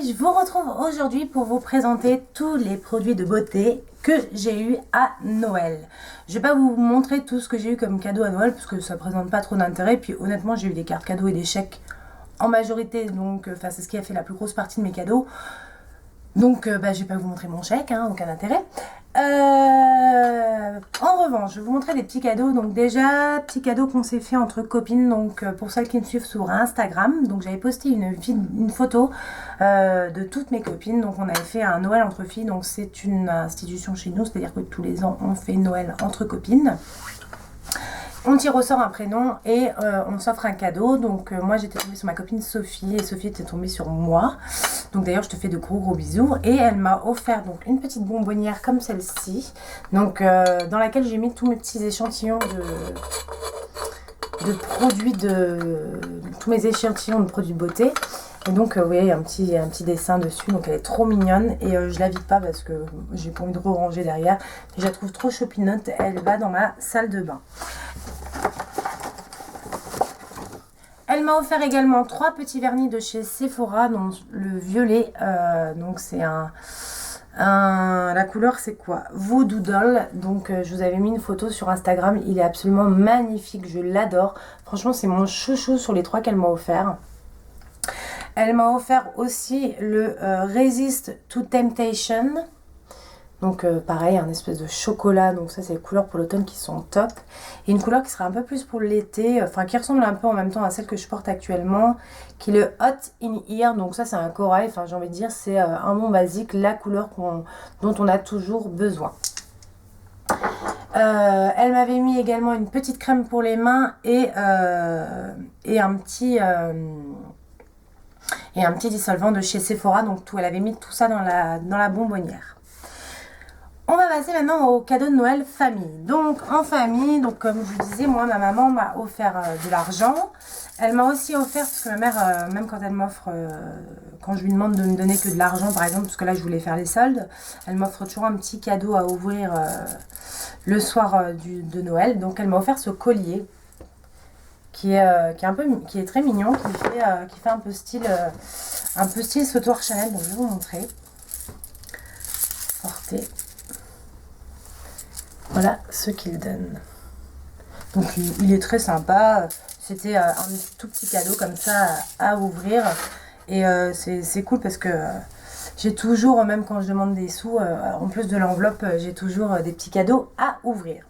amis, je vous retrouve aujourd'hui pour vous présenter tous les produits de beauté que j'ai eu à Noël. Je vais pas vous montrer tout ce que j'ai eu comme cadeau à Noël parce que ça présente pas trop d'intérêt. Puis honnêtement, j'ai eu des cartes cadeaux et des chèques en majorité, donc c'est ce qui a fait la plus grosse partie de mes cadeaux. Donc je vais pas vous montrer mon chèque, hein, aucun intérêt. En revanche, je vais vous montrer des petits cadeaux. Donc déjà, petits cadeaux qu'on s'est fait entre copines. Donc pour celles qui me suivent sur Instagram, donc j'avais posté une photo de toutes mes copines. Donc on avait fait un Noël entre filles. Donc c'est une institution chez nous, c'est-à-dire que tous les ans on fait Noël entre copines. On tire au sort un prénom et on s'offre un cadeau. Donc moi j'étais tombée sur ma copine Sophie et Sophie était tombée sur moi. Donc d'ailleurs je te fais de gros bisous. Et elle m'a offert donc une petite bonbonnière comme celle-ci. Donc dans laquelle j'ai mis tous mes petits échantillons de produits tous mes échantillons de produits de beauté. Et donc vous voyez il y a un petit dessin dessus, donc elle est trop mignonne et je la vide pas parce que j'ai pas envie de ranger derrière. Je la trouve trop chopinote, elle va dans ma salle de bain. Elle m'a offert également 3 petits vernis de chez Sephora, donc le violet, donc c'est la couleur c'est quoi? Voodoo Doll. Donc je vous avais mis une photo sur Instagram, il est absolument magnifique, je l'adore. Franchement c'est mon chouchou sur les 3 qu'elle m'a offert. Elle m'a offert aussi le Resist to Temptation. Donc pareil, un espèce de chocolat. Donc ça c'est les couleurs pour l'automne qui sont top. Et une couleur qui sera un peu plus pour l'été. Enfin qui ressemble un peu en même temps à celle que je porte actuellement. Qui est le Hot in Here. Donc ça c'est un corail. Enfin j'ai envie de dire c'est un bon basique. La couleur dont on a toujours besoin. Elle m'avait mis également une petite crème pour les mains. Et un petit dissolvant de chez Sephora. Donc elle avait mis tout ça dans la bonbonnière. On va passer maintenant au cadeau de Noël famille. Donc en famille, donc comme je vous disais, moi ma maman m'a offert de l'argent. Elle m'a aussi offert, parce que ma mère, même quand elle m'offre, quand je lui demande de me donner que de l'argent par exemple, parce que là je voulais faire les soldes, elle m'offre toujours un petit cadeau à ouvrir le soir de Noël. Donc elle m'a offert ce collier qui est très mignon, qui fait un peu style sautoir Chanel. Donc je vais vous montrer. Portez. Voilà ce qu'il donne. Donc il est très sympa. C'était un tout petit cadeau comme ça à ouvrir. Et c'est cool parce que j'ai toujours, même quand je demande des sous, en plus de l'enveloppe, j'ai toujours des petits cadeaux à ouvrir.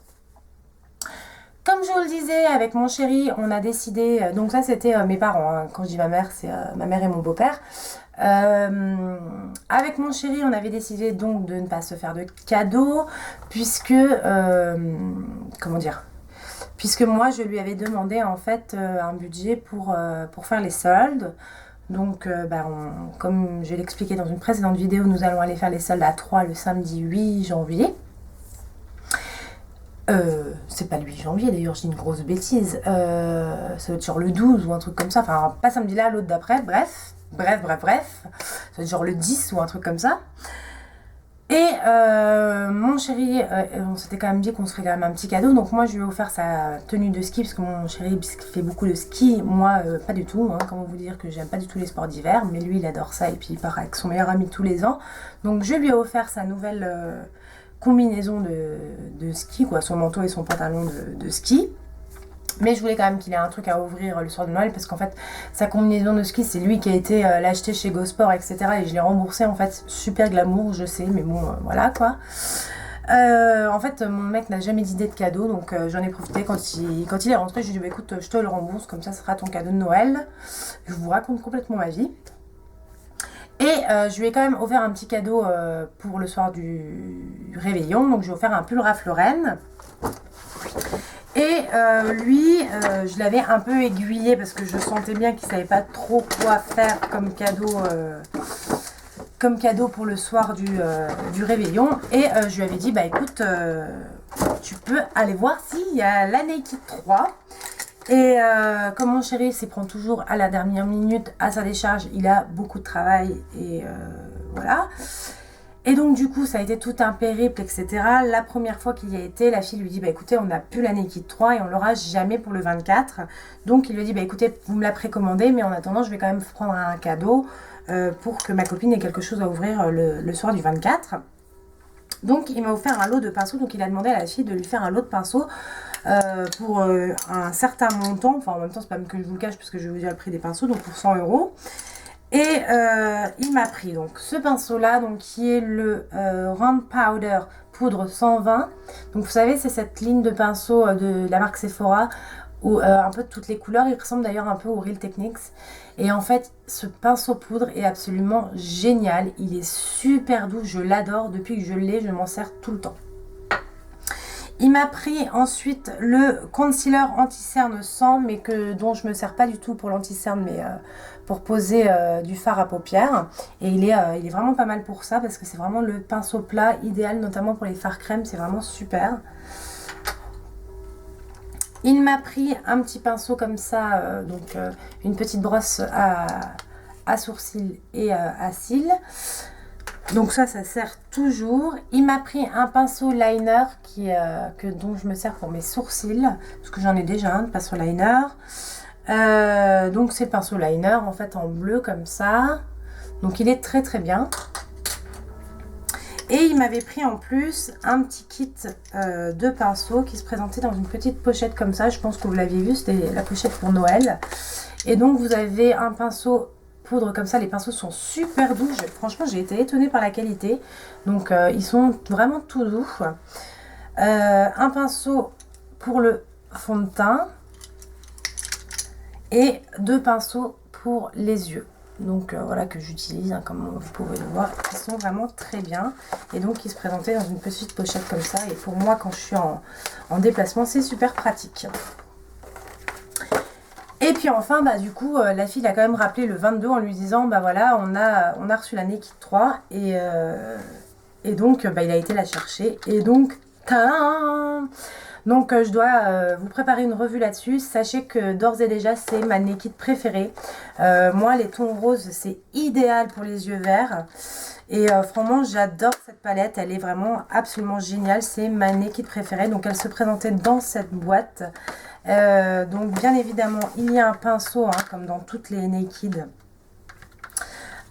Comme je vous le disais, avec mon chéri, on a décidé... donc ça c'était mes parents, hein. Quand je dis ma mère, c'est ma mère et mon beau-père. Avec mon chéri, on avait décidé donc de ne pas se faire de cadeaux, puisque puisque moi je lui avais demandé en fait un budget pour faire les soldes. Donc comme je l'ai expliqué dans une précédente vidéo, nous allons aller faire les soldes à Troyes le samedi 8 janvier. C'est pas le 8 janvier d'ailleurs, j'ai une grosse bêtise. Ça doit être genre le 12 ou un truc comme ça. Enfin, pas samedi là, l'autre d'après. Bref. Ça doit être genre le 10 ou un truc comme ça. Et mon chéri, on s'était quand même dit qu'on se ferait quand même un petit cadeau. Donc moi, je lui ai offert sa tenue de ski, parce que mon chéri fait beaucoup de ski. Moi, pas du tout. Hein, comment vous dire que j'aime pas du tout les sports d'hiver. Mais lui, il adore ça. Et puis, il part avec son meilleur ami tous les ans. Donc, je lui ai offert sa nouvelle... combinaison de ski, quoi, son manteau et son pantalon de ski. Mais je voulais quand même qu'il ait un truc à ouvrir le soir de Noël, parce qu'en fait sa combinaison de ski c'est lui qui a été l'acheter chez Gosport, etc. Et je l'ai remboursé en fait. Super glamour, je sais, mais bon voilà quoi. En fait mon mec n'a jamais d'idée de cadeau, donc j'en ai profité quand il est rentré. Je lui ai dit écoute, je te le rembourse, comme ça sera ton cadeau de Noël. Je vous raconte complètement ma vie. Et je lui ai quand même offert un petit cadeau pour le soir du réveillon. Donc je lui ai offert un pull Ralph Lauren. Et lui, je l'avais un peu aiguillé parce que je sentais bien qu'il savait pas trop quoi faire comme cadeau pour le soir du réveillon. Et je lui avais dit, bah écoute, tu peux aller voir s'il y a la Naked 3. Et comme mon chéri s'y prend toujours à la dernière minute à sa décharge, il a beaucoup de travail et voilà. Et donc du coup ça a été tout un périple, etc. La première fois qu'il y a été, la fille lui dit bah écoutez, on n'a plus la Naked 3 et on l'aura jamais pour le 24. Donc il lui dit bah écoutez, vous me la précommandez, mais en attendant je vais quand même prendre un cadeau pour que ma copine ait quelque chose à ouvrir le soir du 24. Donc il m'a offert un lot de pinceaux, donc il a demandé à la fille de lui faire un lot de pinceaux pour un certain montant. Enfin en même temps c'est pas même que je vous le cache parce que je vais vous dire le prix des pinceaux, donc pour 100 €. Et il m'a pris donc ce pinceau là, donc qui est le Round Powder poudre 120. Donc vous savez c'est cette ligne de pinceau de la marque Sephora où un peu de toutes les couleurs, il ressemble d'ailleurs un peu au Real Techniques. Et en fait ce pinceau poudre est absolument génial, il est super doux, je l'adore, depuis que je l'ai je m'en sers tout le temps. Il m'a pris ensuite le concealer anti-cerne 100, mais dont je me sers pas du tout pour l'anti-cerne, mais pour poser du fard à paupières. Et il est vraiment pas mal pour ça, parce que c'est vraiment le pinceau plat idéal, notamment pour les fards crème, c'est vraiment super. Il m'a pris un petit pinceau comme ça, donc une petite brosse à sourcils et à cils. Donc ça sert toujours. Il m'a pris un pinceau liner dont je me sers pour mes sourcils, parce que j'en ai déjà un de pinceau liner. Donc c'est le pinceau liner en fait en bleu comme ça. Donc il est très très bien. Et il m'avait pris en plus un petit kit de pinceaux qui se présentait dans une petite pochette comme ça. Je pense que vous l'aviez vu, c'était la pochette pour Noël. Et donc vous avez un pinceau poudre comme ça, les pinceaux sont super doux, franchement j'ai été étonnée par la qualité, donc ils sont vraiment tout doux. Un pinceau pour le fond de teint et 2 pinceaux pour les yeux, donc voilà, que j'utilise hein, comme vous pouvez le voir, ils sont vraiment très bien et donc ils se présentaient dans une petite pochette comme ça, et pour moi quand je suis en déplacement c'est super pratique. Et puis enfin, bah, du coup, la fille l'a quand même rappelé le 22 en lui disant, bah voilà, on a reçu la Naked 3 et donc bah, il a été la chercher. Et donc, tadam! Donc je dois vous préparer une revue là-dessus. Sachez que d'ores et déjà, c'est ma Naked préférée. Moi, les tons roses, c'est idéal pour les yeux verts. Et franchement, j'adore cette palette. Elle est vraiment absolument géniale. C'est ma Naked préférée. Donc elle se présentait dans cette boîte. Donc bien évidemment il y a un pinceau hein, comme dans toutes les Naked,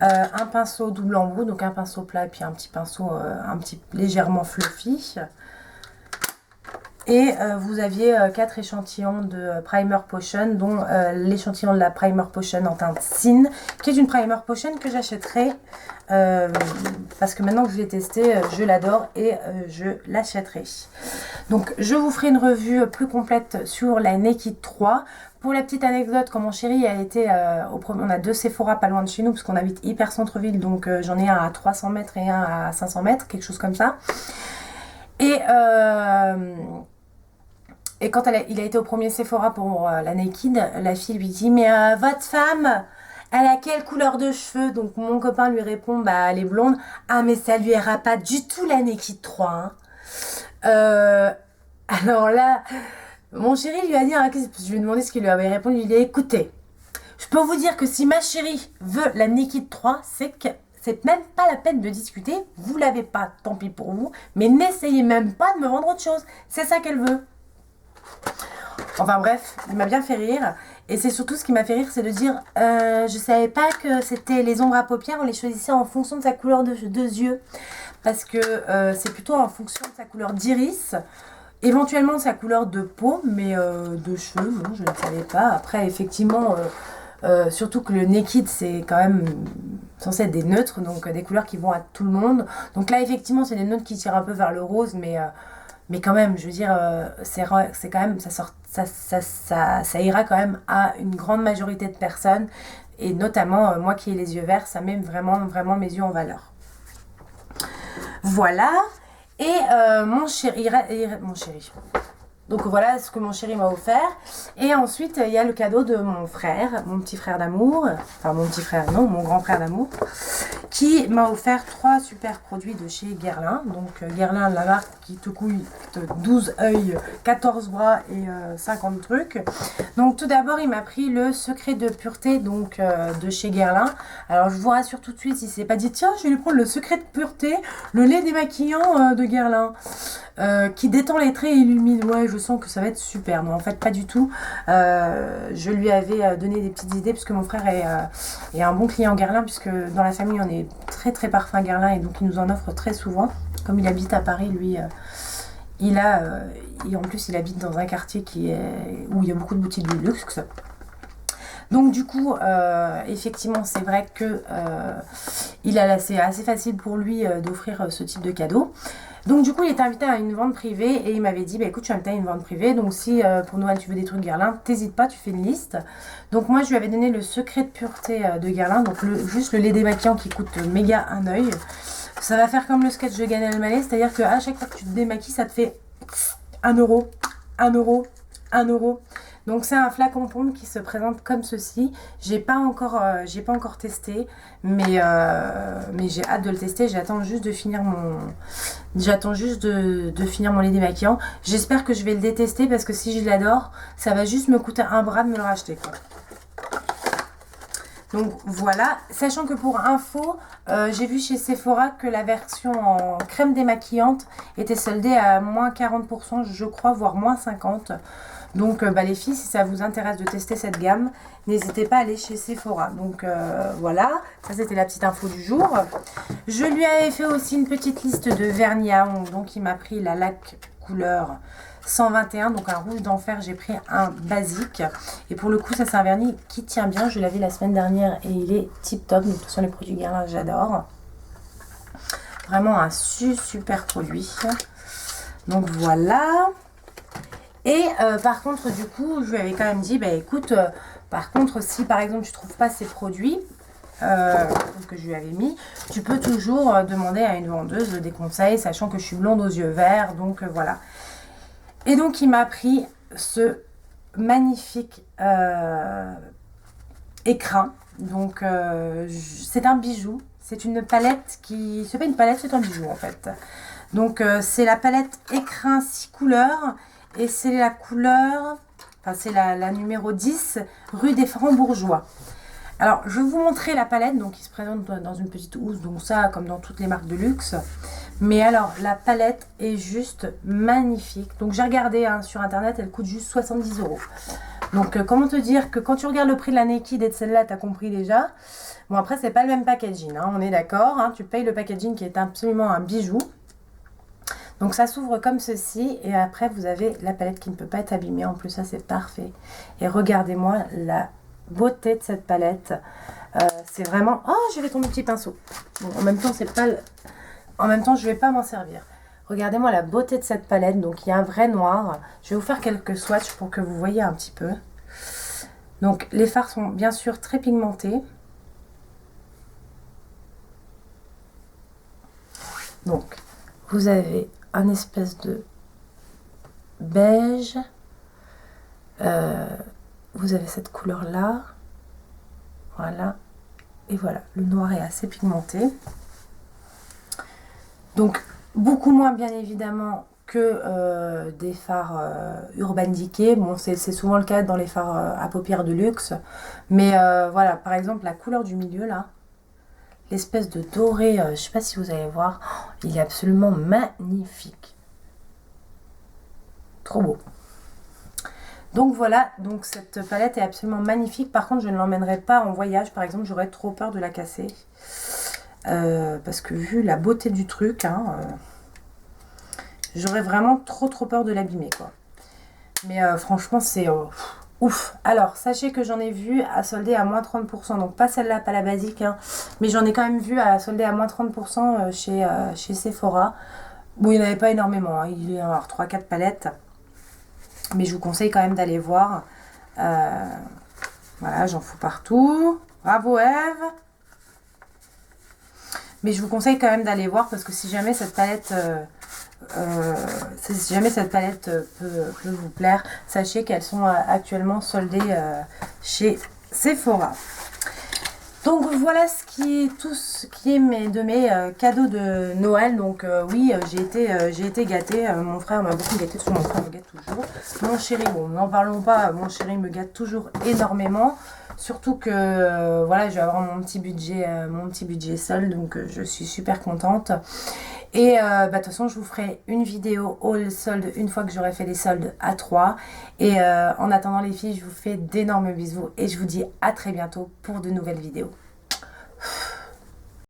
un pinceau double embout, donc un pinceau plat et puis un petit pinceau légèrement fluffy. Et vous aviez 4 échantillons de Primer Potion, dont l'échantillon de la Primer Potion en teinte Sin, qui est une Primer Potion que j'achèterai parce que maintenant que je l'ai testé, je l'adore et je l'achèterai. Donc je vous ferai une revue plus complète sur la Naked 3. Pour la petite anecdote, quand mon chéri a été on a 2 Sephora pas loin de chez nous parce qu'on habite hyper centre-ville, donc j'en ai un à 300 mètres et un à 500 mètres, quelque chose comme ça. Et quand il a été au premier Sephora pour la Naked, la fille lui dit mais votre femme, elle a quelle couleur de cheveux? Donc mon copain lui répond bah elle est blonde. Ah mais ça lui ira pas du tout la Naked 3 hein. Alors là, mon chéri lui a dit, hein, je lui ai demandé ce qu'il lui avait répondu, il lui a dit écoutez, je peux vous dire que si ma chérie veut la Naked 3, c'est que c'est même pas la peine de discuter, vous l'avez pas, tant pis pour vous, mais n'essayez même pas de me vendre autre chose, c'est ça qu'elle veut. Enfin bref, il m'a bien fait rire. Et c'est surtout ce qui m'a fait rire, c'est de dire je savais pas que c'était les ombres à paupières, on les choisissait en fonction de sa couleur de yeux. Parce que c'est plutôt en fonction de sa couleur d'iris, éventuellement sa couleur de peau, mais de cheveux, non, je ne savais pas. Après, effectivement, surtout que le Naked, c'est quand même censé être des neutres, donc des couleurs qui vont à tout le monde. Donc là, effectivement, c'est des neutres qui tirent un peu vers le rose, mais quand même, je veux dire, c'est quand même, ça ira quand même à une grande majorité de personnes. Et notamment, moi qui ai les yeux verts, ça met vraiment, vraiment mes yeux en valeur. Voilà. Et mon chéri, Donc voilà ce que mon chéri m'a offert. Et ensuite, il y a le cadeau de mon frère, mon petit frère d'amour. Enfin, mon petit frère, non, mon grand frère d'amour. Qui m'a offert 3 super produits de chez Guerlain. Donc Guerlain, la marque qui te coûte 12 œils, 14 bras et 50 trucs. Donc tout d'abord, il m'a pris le secret de pureté donc de chez Guerlain. Alors je vous rassure tout de suite, il s'est pas dit tiens, je vais lui prendre le secret de pureté, le lait démaquillant de Guerlain. Qui détend les traits et illumine. Ouais, je sens que ça va être super. Non, en fait, pas du tout. Je lui avais donné des petites idées parce que mon frère est un bon client Guerlain, puisque dans la famille, on est très très parfum Guerlain et donc il nous en offre très souvent. Comme il habite à Paris, lui, et en plus, il habite dans un quartier où il y a beaucoup de boutiques de luxe. Donc du coup, effectivement, c'est vrai que c'est assez facile pour lui d'offrir ce type de cadeau. Donc du coup, il était invité à une vente privée et il m'avait dit, bah écoute, je suis invité à une vente privée, donc si pour Noël tu veux des trucs Guerlain, t'hésites pas, tu fais une liste. Donc moi, je lui avais donné le secret de pureté de Guerlain, donc juste le lait démaquillant qui coûte méga un œil. Ça va faire comme le sketch de Gad Elmaleh, c'est-à-dire qu'à chaque fois que tu te démaquilles, ça te fait 1 euro, 1 euro, 1 euro. Donc c'est un flacon pompe qui se présente comme ceci. J'ai pas encore testé, mais j'ai hâte de le tester. J'attends juste de finir de finir mon lait démaquillant. J'espère que je vais le détester parce que si je l'adore, ça va juste me coûter un bras de me le racheter, quoi. Donc voilà, sachant que pour info, j'ai vu chez Sephora que la version en crème démaquillante était soldée à moins 40%, je crois, voire moins 50%. Donc les filles, si ça vous intéresse de tester cette gamme, n'hésitez pas à aller chez Sephora. Donc voilà, ça c'était la petite info du jour. Je lui avais fait aussi une petite liste de vernis à ongles. Donc il m'a pris la laque couleur 121, donc un rouge d'enfer. J'ai pris un basique. Et pour le coup, ça c'est un vernis qui tient bien. Je l'avais la semaine dernière et il est tip top. Donc ce sont les produits Guerlain, j'adore. Vraiment un super produit. Donc voilà. Et par contre, du coup, je lui avais quand même dit, bah écoute, par contre, si par exemple tu trouves pas ces produits que je lui avais mis, tu peux toujours demander à une vendeuse des conseils, sachant que je suis blonde aux yeux verts, donc voilà. Et donc il m'a pris ce magnifique écrin. Donc c'est un bijou, c'est une palette qui, c'est pas une palette, c'est un bijou en fait. Donc c'est la palette écrin 6 couleurs. Et c'est la couleur, enfin c'est la numéro 10, rue des Francs-Bourgeois. Alors, je vais vous montrer la palette, donc qui se présente dans une petite housse, donc ça, comme dans toutes les marques de luxe. Mais alors, la palette est juste magnifique. Donc, j'ai regardé sur Internet, elle coûte juste 70 €. Donc, comment te dire que quand tu regardes le prix de la Naked et de celle-là, tu as compris déjà. Bon, après, c'est pas le même packaging, hein, on est d'accord. Hein, tu payes le packaging qui est absolument un bijou. Donc ça s'ouvre comme ceci et après vous avez la palette qui ne peut pas être abîmée. En plus ça c'est parfait. Et regardez-moi la beauté de cette palette. C'est vraiment... Oh, je vais tomber mon petit pinceau. Bon, en même temps c'est pas... En même temps je vais pas m'en servir. Regardez-moi la beauté de cette palette. Donc il y a un vrai noir. Je vais vous faire quelques swatchs pour que vous voyez un petit peu. Donc les fards sont bien sûr très pigmentés. Donc vous avez un espèce de beige. Vous avez cette couleur là. Voilà. Et voilà, le noir est assez pigmenté. Donc beaucoup moins bien évidemment que des fards Urban Decay. Bon, c'est souvent le cas dans les fards à paupières de luxe. Mais voilà, par exemple la couleur du milieu là. L'espèce de doré, je ne sais pas si vous allez voir, il est absolument magnifique. Trop beau. Donc voilà, donc cette palette est absolument magnifique. Par contre, je ne l'emmènerai pas en voyage. Par exemple, j'aurais trop peur de la casser. Parce que vu la beauté du truc, j'aurais vraiment trop peur de l'abîmer, quoi. Mais franchement, c'est... ouf. Alors, sachez que j'en ai vu à solder à moins 30%. Donc, pas celle-là, pas la basique. Hein, mais j'en ai quand même vu à solder à moins 30% chez Sephora. Bon, il n'y en avait pas énormément. Hein, il y a 3-4 palettes. Mais je vous conseille quand même d'aller voir. Voilà, j'en fous partout. Bravo, Eve. Mais je vous conseille quand même d'aller voir. Parce que si jamais cette palette Si jamais cette palette peut vous plaire, sachez qu'elles sont actuellement soldées chez Sephora. Donc voilà ce qui est tout ce qui est de mes cadeaux de Noël. Donc oui, j'ai été gâtée. Mon frère m'a beaucoup gâtée, mon frère me gâte toujours. Mon chéri, bon, n'en parlons pas, mon chéri me gâte toujours énormément. Surtout que voilà, je vais avoir mon petit budget solde, donc je suis super contente. Et de toute façon, je vous ferai une vidéo haul solde une fois que j'aurai fait les soldes à 3. Et en attendant les filles, je vous fais d'énormes bisous et je vous dis à très bientôt pour de nouvelles vidéos.